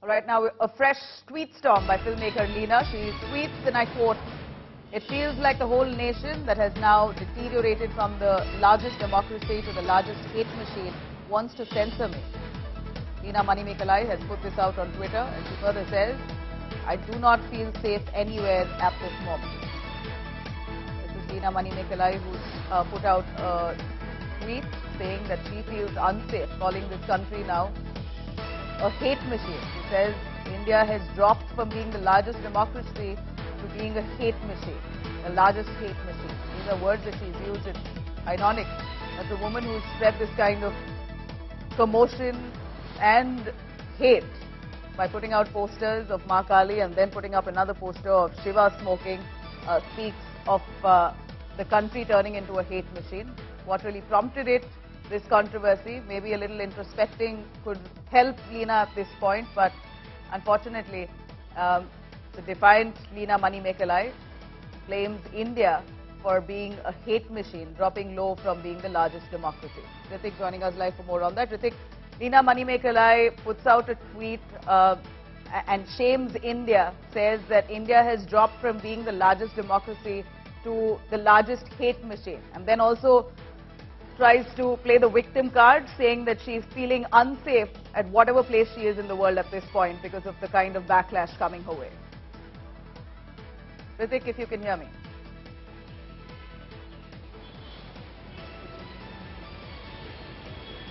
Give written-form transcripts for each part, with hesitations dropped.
All right, now a fresh tweet storm by filmmaker Leena. She tweets, and I quote, "It feels like the whole nation that has now deteriorated from the largest democracy to the largest hate machine wants to censor me." Leena Manimekalai has put this out on Twitter, and she further says, "I do not feel safe anywhere at this moment." This is Leena Manimekalai who's put out a tweet saying that she feels unsafe, calling this country now a hate machine. She says India has dropped from being the largest democracy to being a hate machine, the largest hate machine. These are words that she's used. It's ironic that the woman who spread this kind of commotion and hate by putting out posters of Ma Kaali and then putting up another poster of Shiva smoking speaks of the country turning into a hate machine. What really prompted it, this controversy, maybe a little introspecting could help Leena at this point, but unfortunately, the defiant Leena Manimekalai blames India for being a hate machine, dropping low from being the largest democracy. Ritik joining us live for more on that. Ritik, Leena Manimekalai puts out a tweet and shames India, says that India has dropped from being the largest democracy to the largest hate machine, and then also tries to play the victim card, saying that she is feeling unsafe at whatever place she is in the world at this point because of the kind of backlash coming her way. Ritik, if you can hear me.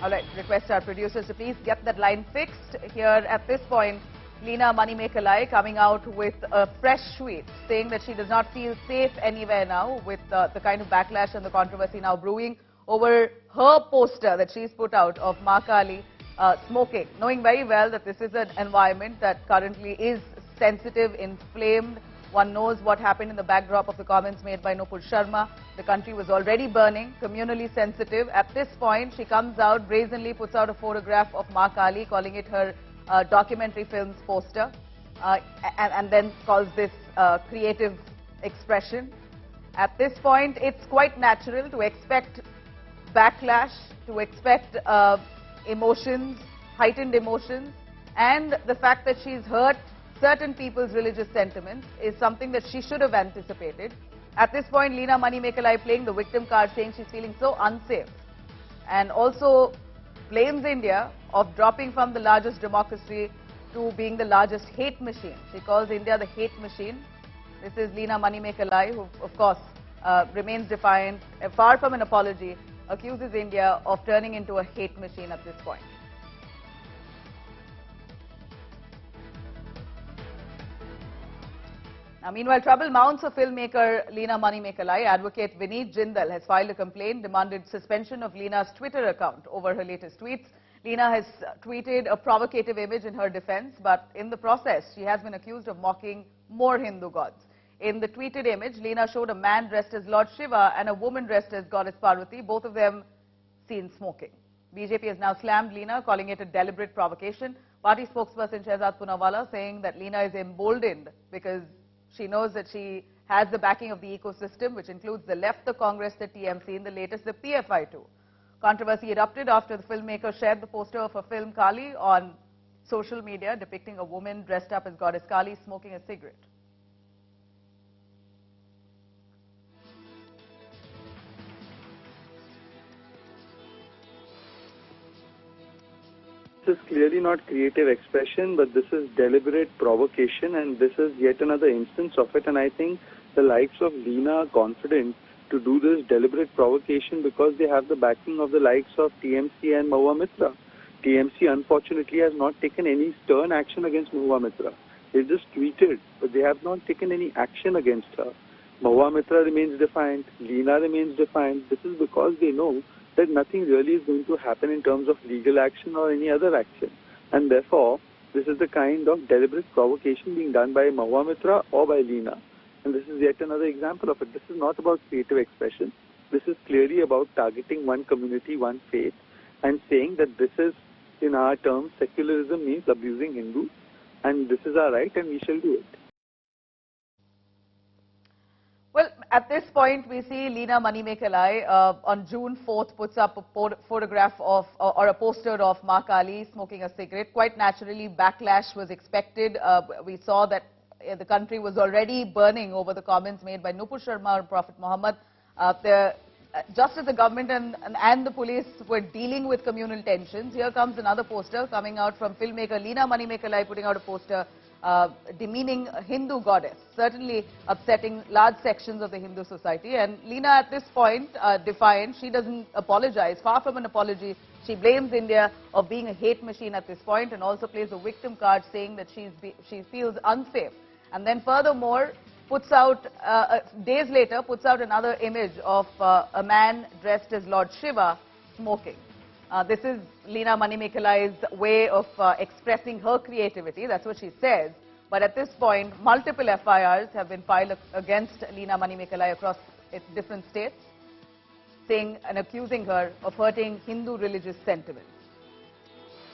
All right, request our producers to please get that line fixed. Here at this point, Leena Manimekalai coming out with a fresh tweet saying that she does not feel safe anywhere now with the kind of backlash and the controversy now brewing over her poster that she's put out of Ma Kaali smoking, knowing very well that this is an environment that currently is sensitive, inflamed. One knows what happened in the backdrop of the comments made by Nupur Sharma. The country was already burning, communally sensitive. At this point, she comes out, brazenly puts out a photograph of Ma Kaali, calling it her documentary film's poster, and then calls this creative expression. At this point, it's quite natural to expect backlash, to expect emotions, heightened emotions, and the fact that she's hurt certain people's religious sentiments is something that she should have anticipated. At this point, Leena Manimekalai playing the victim card, saying she's feeling so unsafe, and also blames India of dropping from the largest democracy to being the largest hate machine. She calls India the hate machine. This is Leena Manimekalai, who of course remains defiant, far from an apology, accuses India of turning into a hate machine at this point. Now, meanwhile, trouble mounts for filmmaker Leena Manimekalai. Advocate Vineet Jindal has filed a complaint, demanded suspension of Leena's Twitter account over her latest tweets. Leena has tweeted a provocative image in her defense, but in the process, she has been accused of mocking more Hindu gods. In the tweeted image, Leena showed a man dressed as Lord Shiva and a woman dressed as Goddess Parvati, both of them seen smoking. BJP has now slammed Leena, calling it a deliberate provocation. Party spokesperson Shehzad Poonawala saying that Leena is emboldened because she knows that she has the backing of the ecosystem, which includes the left, the Congress, the TMC, and the latest, the PFI too. Controversy erupted after the filmmaker shared the poster of her film Kaali on social media, depicting a woman dressed up as Goddess Kaali smoking a cigarette. This is clearly not creative expression, but this is deliberate provocation, and this is yet another instance of it. And I think the likes of Leena are confident to do this deliberate provocation because they have the backing of the likes of TMC and Mahua Mitra. TMC unfortunately has not taken any stern action against Mahua Mitra. They just tweeted, but they have not taken any action against her. Mahua Mitra remains defiant, Leena remains defiant. This is because they know that nothing really is going to happen in terms of legal action or any other action. And therefore, this is the kind of deliberate provocation being done by Mahua Mitra or by Leena. And this is yet another example of it. This is not about creative expression. This is clearly about targeting one community, one faith, and saying that this is, in our terms, secularism means abusing Hindus, and this is our right and we shall do it. Well, At this point, we see Leena Manimekalai on June 4th puts up a photograph of or a poster of Ma Kaali smoking a cigarette. Quite naturally, backlash was expected. We saw that the country was already burning over the comments made by Nupur Sharma and Prophet Muhammad. Just as the government and the police were dealing with communal tensions, here comes another poster coming out from filmmaker Leena Manimekalai, putting out a poster demeaning a Hindu goddess, certainly upsetting large sections of the Hindu society. And Leena at this point, defiant, she doesn't apologize. Far from an apology, she blames India of being a hate machine at this point and also plays a victim card saying that she feels unsafe. And then furthermore, puts out, days later, puts out another image of a man dressed as Lord Shiva smoking. This is Leena Manimekalai's way of expressing her creativity. That's what she says. But at this point, multiple FIRs have been filed against Leena Manimekalai across different states, saying and accusing her of hurting Hindu religious sentiments.